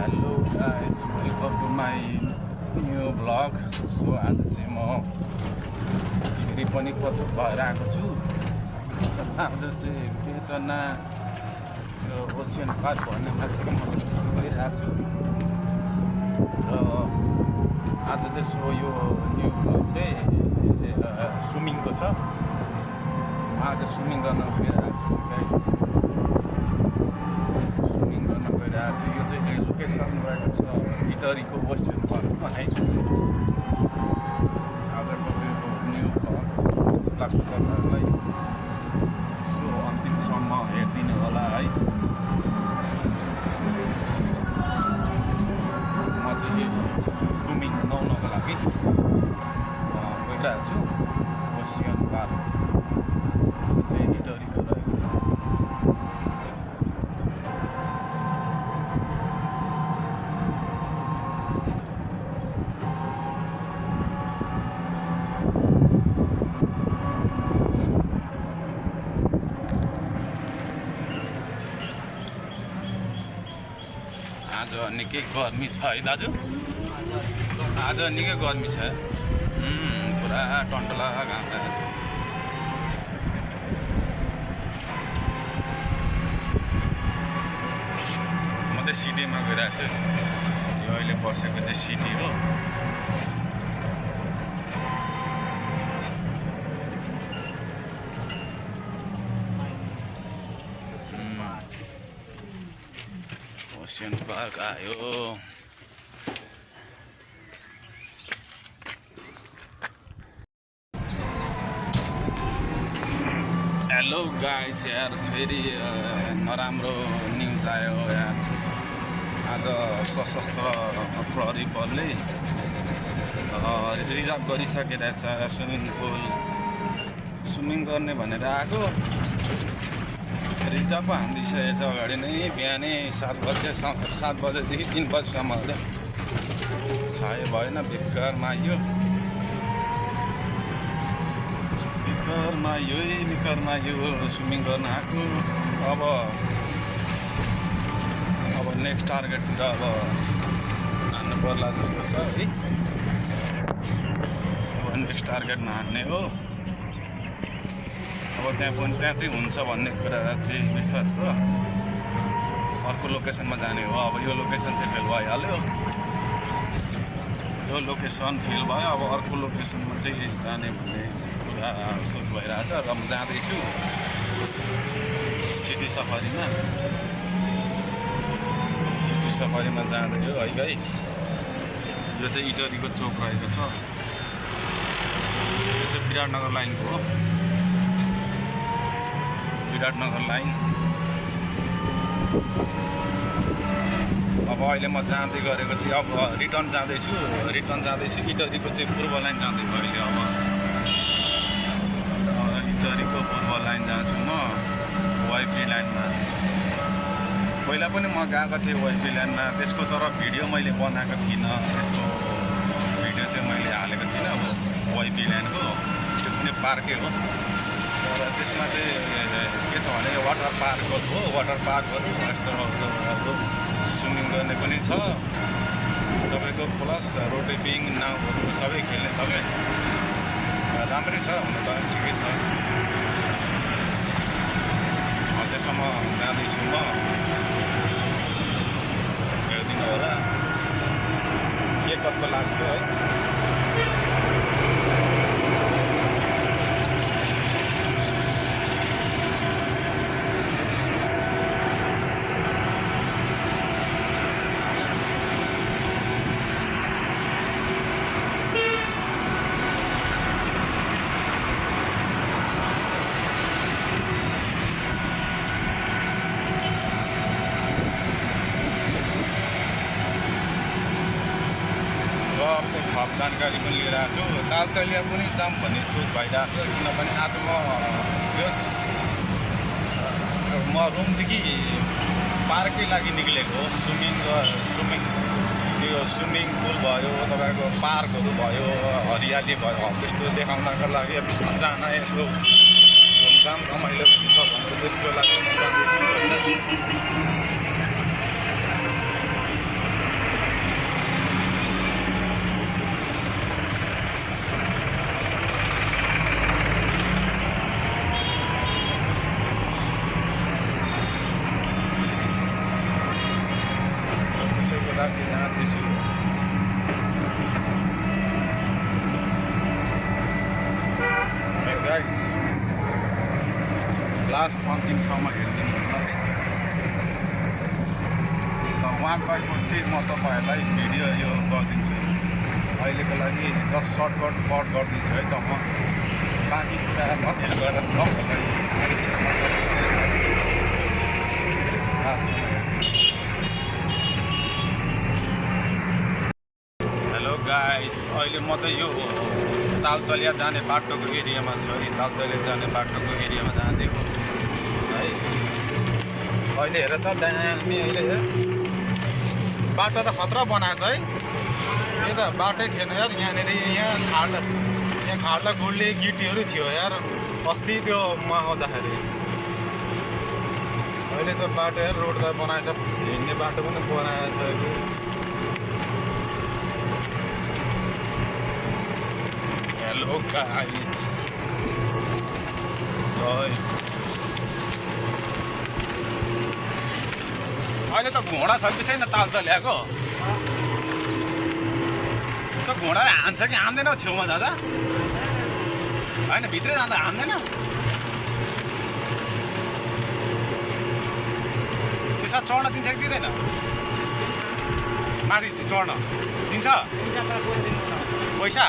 Hello guys, welcome to my new vlog. So आज चाहिँ म फेरि पनि प्रस्तुत भएर आएको छु। आज चाहिँ बेतना यो ओसियन पार्क भन्ने ठाउँमा गइरहेको छु र आज चाहिँ सो यो न्यू भ्लग चाहिँ स्विमिङको छ। म आज स्विमिङ गर्न गइरहेको छु गाइस। यो चाहिँ लोकेसन रहेको छ इटरीको वेस्टर्न पार्कमा है। आजको त्यो न्यू भ्लग कस्तो लाग्छ तपाईँहरूलाई सो अन्तिमसम्म हेरिदिनु होला है। म चाहिँ स्विमिङ नुहाउनको लागि गइरहेको छु ओसियन पार्क। यो चाहिँ इटरीको रहेको छ। आज निकै गर्मी छ है दाजु। आज निकै गर्मी छ। पुरा टन्टला घाम। म चाहिँ सिटीमा गइरहेको छु। यो अहिले बसेको चाहिँ सिटी हो। ओसियन पार्क आयो। हेलो गाइस, यार फेरि नराम्रो न्युज आयो यार। आज सशस्त्र प्रहरी बलले रिजर्भ गरिसकिरहेछ स्विमिङ पुल। स्विमिङ गर्ने भनेर आएको रिजर्भ पो हानिदिइसकेको छ अगाडि नै। बिहानै 7 बजेदेखि 3 बजीसम्म थाहै भएन। बेकारमा यो स्विमिङ गर्न आएको। अब नेक्स्ट टार्गेटतिर अब हान्नु पर्ला जस्तो छ है। अब नेक्स्ट टार्गेटमा हान्ने हो। अब त्यहाँ चाहिँ हुन्छ भन्ने कुरा चाहिँ विश्वास छ। अर्को लोकेसनमा जाने हो। अब यो लोकेसन चाहिँ फेल भइहाल्यो। यो लोकेसन फेल भयो। अब अर्को लोकेसनमा चाहिँ जाने भन्ने कुरा सोच भइरहेछ र म जाँदैछु सिटी सफारीमा जाँदैछु है गाइस। यो चाहिँ इटरीको चोक रहेको छ। यो चाहिँ विराटनगर लाइनको हो। विराटनगर लाइन। अब अहिले म जाँदै गरेको चाहिँ अब रिटर्न जाँदैछु इटरीको चाहिँ पूर्व लाइन जाँदै भयो अहिले। अब इटरीको पूर्व लाइन जान्छु म वाइपी लाइनमा। पहिला पनि म गएको थिएँ वाइपी लाइनमा। त्यसको तर भिडियो मैले बनाएको थिइनँ। त्यसको भिडियो चाहिँ मैले हालेको थिइनँ। अब वाइपी लाइनको त्यो पनि पार्कै हो। र त्यसमा चाहिँ के छ भने वाटर पार्कहरू यस्तो स्विमिङ गर्ने पनि छ तपाईँको। प्लस रोटेपिङ नाउहरू सबै खेल्ने सबै राम्रै छ। हुन त ठिकै छ। त्यसम्म जाँदैछु म। हेरिदिनु होला के कस्तो लाग्छ है। थप जानकारी पनि लिएर आएको छु। तालतलिया पनि जाऊँ भन्ने सोच भइरहेको छ। किनभने आज म रुमदेखि पार्कै लागि निक्लेको हो। यो स्विमिङ पुल भयो, तपाईँको पार्कहरू भयो, हरियाली भयो, त्यस्तो देखाउनको लागि जान यसो घुमघाम रमाइलो हुन्छ भनेर त्यसको लागि लागि जाँदैछु। गाइस लास्ट अन्तिमसम्म हेरिदिनु ल। वहाँ गएपछि म तपाईँहरूलाई भिडियो यो गरिदिन्छु। अहिलेको लागि जस्ट सर्टकट कट गरिदिन्छु है त। म बाँकी कुरा कतिले गरेर हेलो गाइस, अहिले म चाहिँ यो तालतलिया जाने बाटोको एरियामा छु है। तालतलिया जाने बाटोको एरियामा जाँदैको है। अहिले हेर त दामी, अहिले बाटो त खतरा बनाएको छ है। यो त बाटै थिएन यार, यहाँनिर यहाँ खाल्डा गुड्ने गिटीहरू थियो यार अस्ति त्यो म आउँदाखेरि। अहिले त बाटो यार रोड त बनाएछ, हिँड्ने बाटो पनि बनाएछ। हेलो गाइस, अहिले त घोडा छ कि छैन तालतलियाको? त्यो घोडाले हान्छ कि हान्दैन छेउमा जाँदा? होइन भित्रै जाँदा हान्दैन? त्यसमा चढ्न दिन्छ कि दिँदैन? माथि चढ्न दिन्छ पैसा?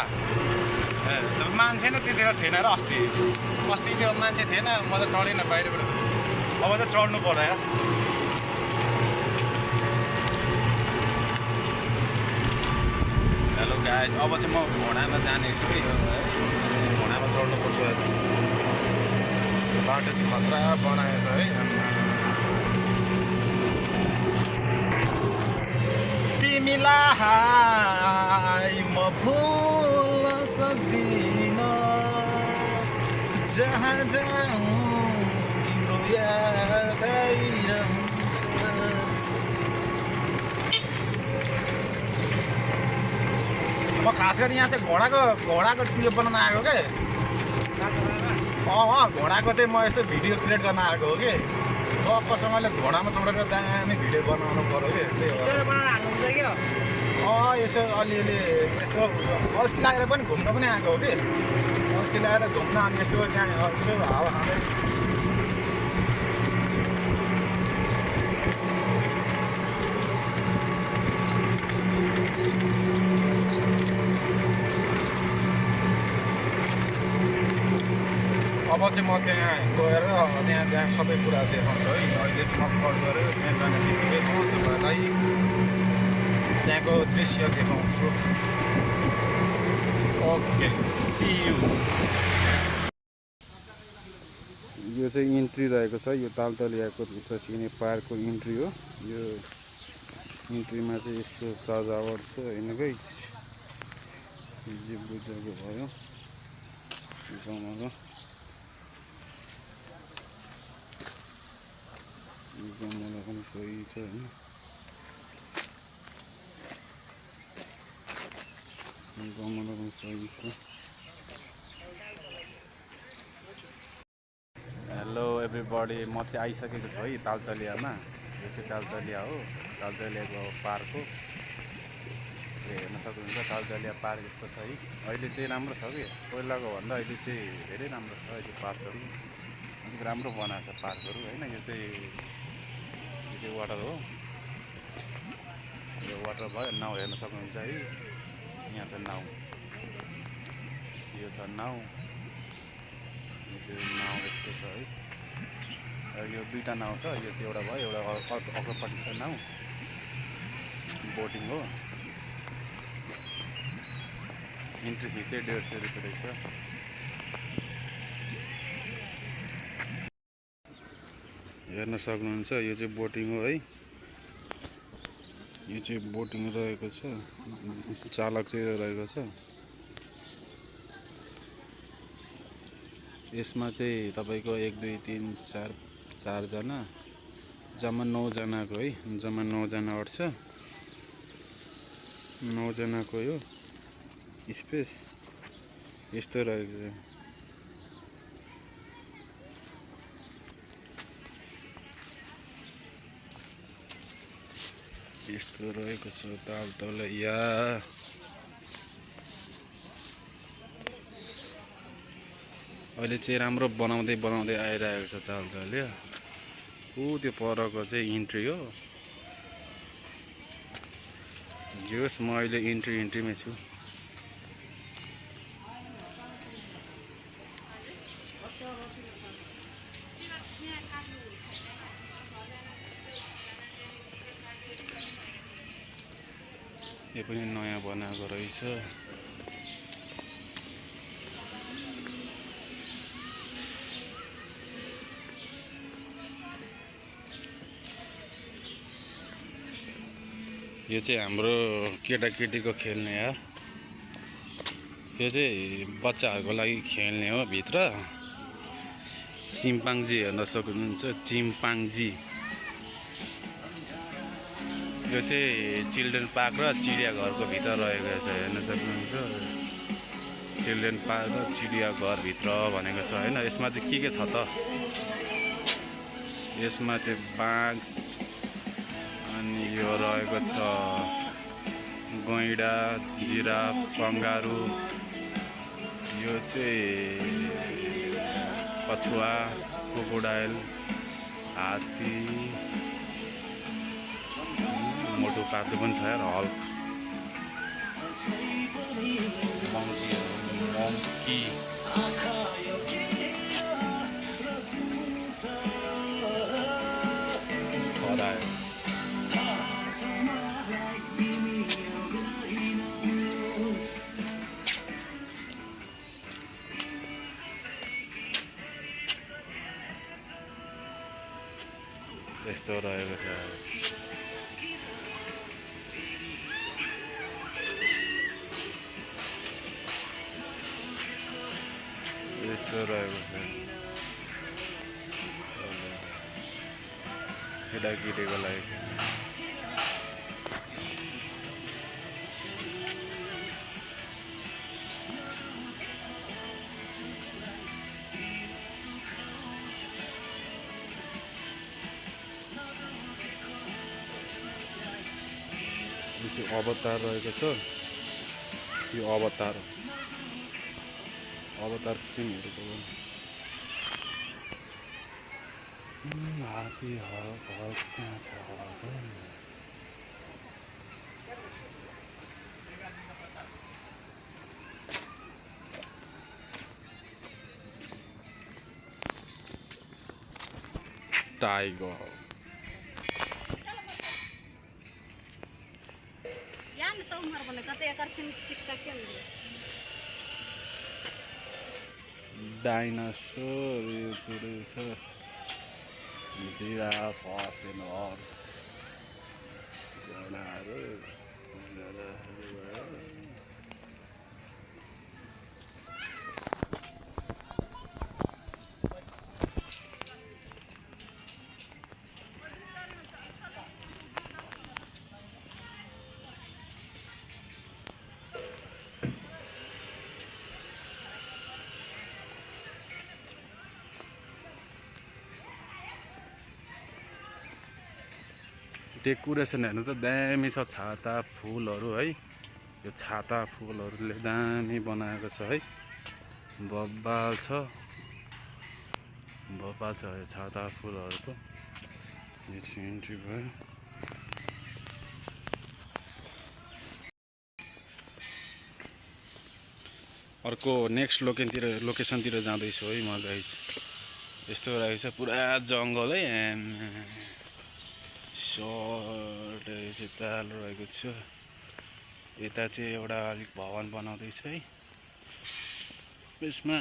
ए मान्छे नै त्यतिखेर थिएन र अस्ति त्यो मान्छे थिएन। म त चढिनँ बाहिरबाट। अब चाहिँ चढ्नु पर्यो यार। हेलो गाइस, अब चाहिँ म घोडामा जानेछु है। घोडामा चढ्नुपर्छ। बाटो चाहिँ खतरा बनाएछ है। तिमीलाई म भुल्न सक्दिनँ, जहाँ जाऊँ तिम्रो याद आइरहन्छ। म खास गरी यहाँ चाहिँ घोडाको उयो बनाउन आएको के। घोडाको चाहिँ म यसो भिडियो क्रिएट गर्न आएको हो कि। कसैले घोडामा चढेर दामी भिडियो बनाउनु पऱ्यो कि। त्यही हो। यसो अलिअलि यसो अल्छी लागेर पनि घुम्न पनि आएको हो कि। अल्छी लागेर घुम्न, अनि यसो त्यहाँ यसो हावा खाँदै। अब चाहिँ म त्यहाँ गएर त्यहाँ सबै कुरा देखाउँछु है। अहिले चाहिँ म कल गरेर त्यहाँ जाने बित्तिकै म तपाईँलाई त्यहाँको दृश्य देखाउँछु। Okay, see you. यो चाहिँ इन्ट्री रहेको छ। यो तालतलियाको भित्र सिने पार्कको इन्ट्री हो। यो इन्ट्रीमा चाहिँ यस्तो सजावट छ होइन गाइस। यो बुझेको भयो गमला। गमला पनि सही छ होइन। गमला पनि सही छ। हेलो एभ्रिबडी, म चाहिँ आइसकेको छु है तालतलियामा। यो चाहिँ तालतलिया हो, तालतलियाको पार्क हो। हेर्न सक्नुहुन्छ तालतलिया पार्क यस्तो छ है। अहिले चाहिँ राम्रो छ कि पहिलाको भन्दा अहिले चाहिँ धेरै राम्रो छ। अहिले पार्कहरू अलिक राम्रो बनाएको छ पार्कहरू होइन। यो चाहिँ वाटर हो। यो वाटर भयो। नाउ हेर्न सक्नुहुन्छ है। यहाँ छ नाउ, यो छ नाउ। यो चाहिँ नाउ यस्तो छ है। यो दुईवटा नाउ छ। यो चाहिँ एउटा भयो, एउटा अर्कोपट्टि छ नाउ। बोटिङ हो। इन्ट्री फी चाहिँ 150 रुपियाँ रहेछ। हेर्न सक्नुहुन्छ यो चाहिँ बोटिङ हो है। यो चाहिँ बोटिङ रहेको छ। चालक चाहिँ रहेको छ। यसमा चाहिँ तपाईँको 1 2 3 4 4जना, जम्मा 9 जनाको है। जम्मा 9 जना अट्छ। 9 जनाको यो स्पेस यस्तो रहेको छ। यस्तो रहेको छ तालतलैया। अहिले चाहिँ राम्रो बनाउँदै बनाउँदै आइरहेको छ तालतलैया। त्यो परको चाहिँ इन्ट्री हो। जोस् म अहिले इन्ट्रीमै छु। यो पनि नयाँ बनाएको रहेछ। यो चाहिँ हाम्रो केटाकेटीको खेल्ने यार। यो चाहिँ बच्चाहरूको लागि खेल्ने हो। भित्र चिम्पाङ्जी हेर्न सक्नुहुन्छ। चिम्पाङ्जी यो चाहिँ चिल्ड्रेन पार्क र चिडियाघरको भित्र रहेको छ। हेर्न सक्नुहुन्छ चिल्ड्रेन पार्क र चिडियाघर भित्र भनेको छ होइन। यसमा चाहिँ के छ त, यसमा चाहिँ बाघ, अनि यो रहेको छ गैँडा, जिराफ, कङ्गारु, यो चाहिँ कछुवा, क्रोकोडाइल, हात्ती, मोटो पातो पनि छ यार, हल्क, मङ्की, खरायो। यस्तो रहेको छ। यस्तो रहेको छ केटाकेटीको लागि। यो अवतार रहेको छ। यो अवतार फिल्महरूको हात्ती हल्क त्यहाँ छ। टाइगर डाइनासोर, यो चाहिँ रहेछ जिराफ, हर्स एन्ड हर्स, घोडाहरू। डेकोरेसन हेर्नु त दामी छ। छाता फुलहरू है, यो छाता फुलहरूले दामी बनाएको छ है। बब्बाल छ यो छाता फुलहरूको। इन्ट्री भयो। अर्को नेक्स्ट लोकेसनतिर जाँदैछु है म गाइस। यस्तो रहेको छ पुरा जङ्गल है। सर्ट चाहिँ ताल रहेको छ। यता चाहिँ एउटा अलिक भवन बनाउँदैछ है। यसमा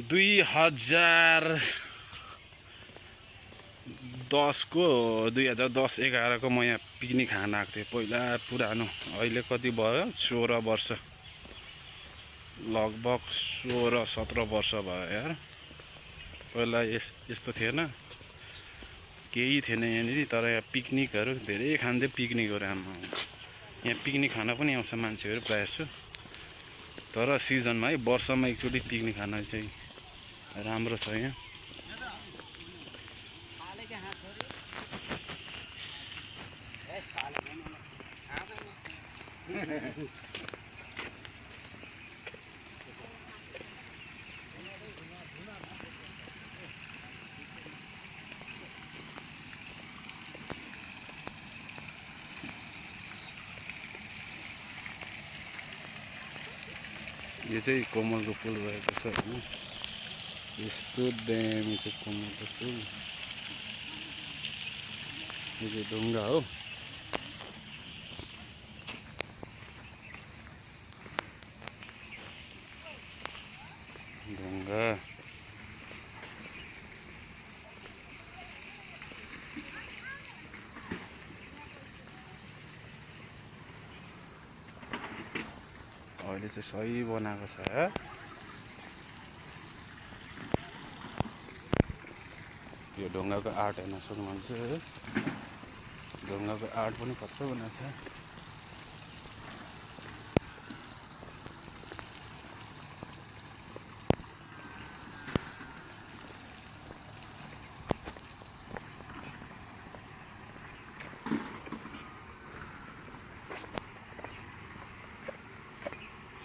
2010-11 को म यहाँ पिकनिक खान आएको थिएँ पहिला। पुरानो, अहिले कति भयो, 16 वर्ष, लगभग 16-17 वर्ष भयो यार। पहिला यस्तो थिएन, केही थिएन यहाँनिर। तर यहाँ पिकनिकहरू धेरै खान्थ्यो। पिकनिकहरू यहाँ पिकनिक खान पनि आउँछ मान्छेहरू प्रायः जसो। तर सिजनमा है, वर्षमा एकचोटि पिकनिक खान चाहिँ राम्रो छ यहाँ। यो चाहिँ कमलको फुल भएको छ हैन यस्तो दामी छ कमलको फुल यो चाहिँ ढुङ्गा हो ढुङ्गा अहिले चाहिँ सही बनाएको छ यो ढुङ्गाको आर्ट हेर्न सक्नुहुन्छ ढुङ्गाको आर्ट पनि कस्तो बनाएको छ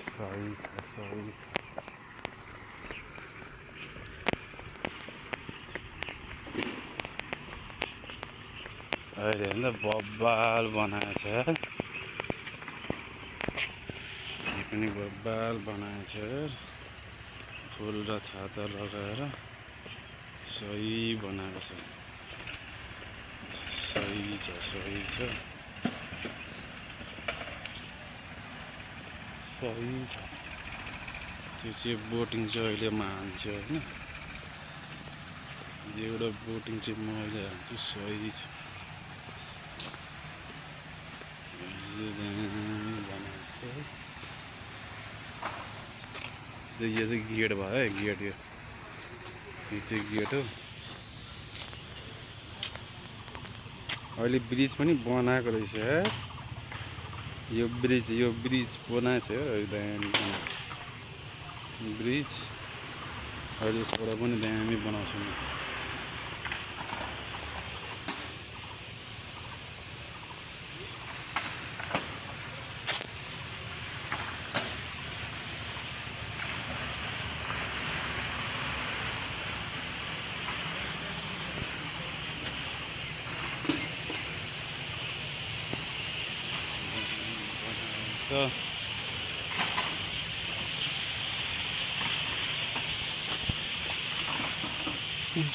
सही छ सही छ अहिले हेर्दा बब्बाल बनाएछ यो पनि बब्बाल बनाएछ फुल र छाता लगाएर सही बनाएको छ सही छ सही छ सही छ त्यो चाहिँ बोटिङ चाहिँ अहिले म हान्छु होइन एउटा बोटिङ चाहिँ म अहिले हान्छु सही छ यो चाहिँ गेट भयो है गेट यो चाहिँ गेट हो अहिले ब्रिज पनि बनाएको रहेछ यो ब्रिज बनाएको छ दामी ब्रिज अहिले यसबाट पनि दामी बनाउँछु म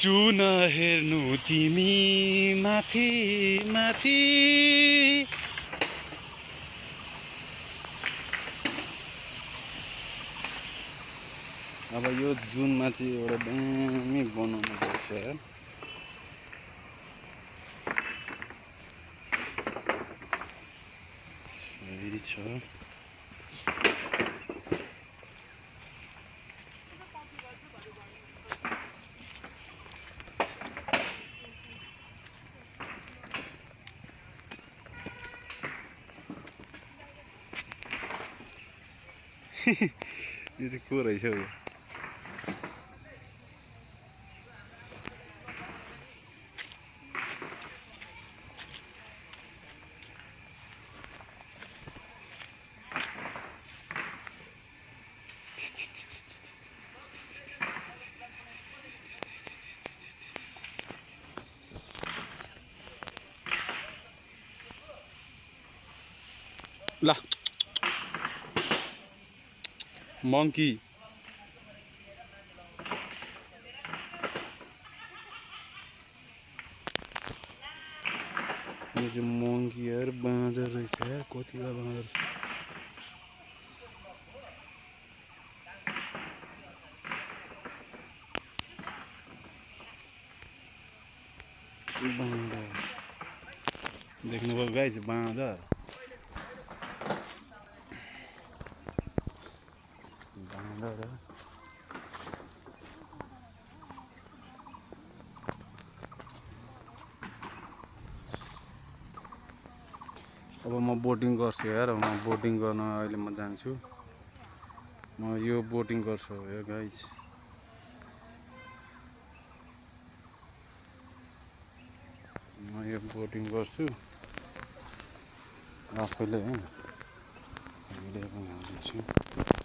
जुन हेर्नु तिमी माथि माथि अब यो जुनमा चाहिँ एउटा दामी बनाउनु पर्छ सही छ यो चाहिँ को रहेछ हौ ला monkey यो चाहिँ monkey यार बाँदर रहेछ यार कतिवटा बाँदर छ बाँदर देख्नुभयो गाइस बाँदर अब म बोटिङ गर्छु यार म बोटिङ गर्न अहिले म जान्छु म यो बोटिङ गर्छु यो गाइस म यो बोटिङ गर्छु आफैले हैन भिडियो पनि हाल्दैछु